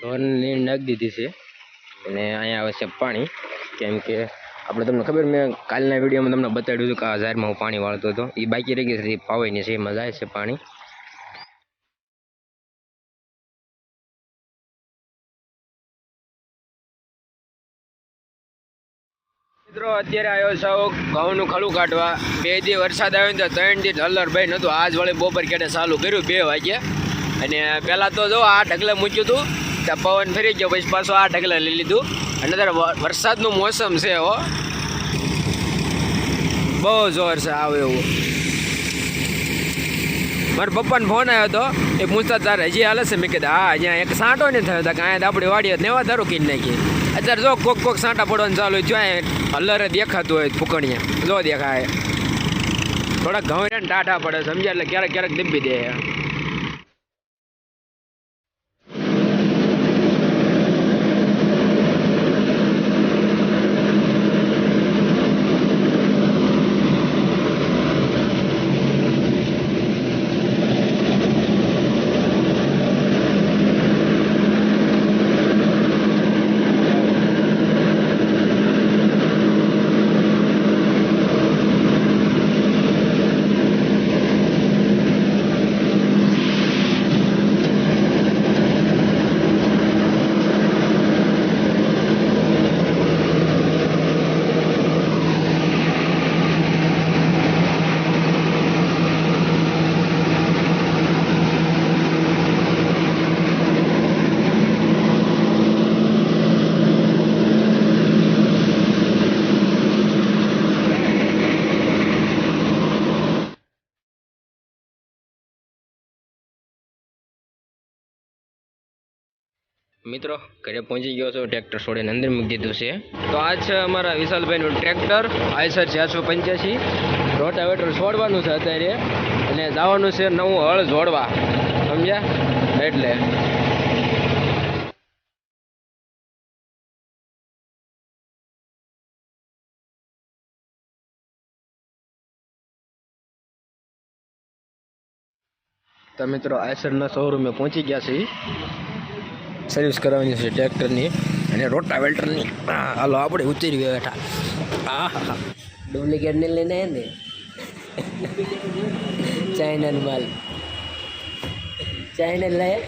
ઢોરની નાખી દીધી છે અને અહીંયા આવે છે પાણી, કેમ કે આપણે તમને ખબર મેં કાલના વિડીયોમાં તમને બતાડ્યું હતું કે આ ઝારમાં હું પાણી વાળતો હતો, એ બાકી રહી ગઈ છે, પાવાની છે, એમાં જાય છે પાણી. મિત્રો અત્યારે આવ્યો છું ઘઉંનું ખડું કાઢવા. 2 દી વરસાદ આવ્યો ને તો 3 દી હલર ભાઈ નહોતું. આજ વળે બપોર કેટે ચાલુ કર્યું 2 વાગે. અને પહેલાં તો જો આ ઢગલે મૂક્યું હતું, ત્યાં પવન ફરી ગયો, પછી પાછું આ ઢગલે લઈ લીધું. અને અત્યારે વરસાદનું મોસમ છે, હો બહુ જોર છે આવે એવું. મારા પપ્પાને ફોન આવ્યો હતો, એ પૂછતા તારે હજી હાલે છે? મેં કીધું હા, અહીંયા એક સાંટો નહીં થયો હતા કે અહીંયા આપણી વાડી નેવા ધારો કીને નાખી. અત્યારે જો કોક સાંટા પડવાનું ચાલુ થયું, હલરે દેખાતું હોય ફૂકણીયા જો દેખાય. થોડાક ઘઉં ને ટાઢા પડે સમજ્યા, એટલે ક્યારેક ક્યારેક દબી દે. મિત્રો ઘરે પહોંચી ગયો છો, ટ્રેક્ટર છોડીને અંદર મૂકી દીધું છે. તો આ છે અમારા વિશાલભાઈનું ટ્રેક્ટર આઈસર 485. રોટાવેટર છોડવાનું છે અત્યારે, અને જવાનું છે નવું હળ જોડવા, સમજ્યા? એટલે તો મિત્રો આઈસરના શોરૂમે પહોંચી ગયા છે. સર્વિસ કરાવવાની છે ટ્રેક્ટરની અને રોટાવેટરની. હાલો આપણે ઉતરી ગયા બેઠા. હા હા હા, ડુપ્લિકેટને લઈને ને ચાઇનાનો માલ, ચાઇના લાય.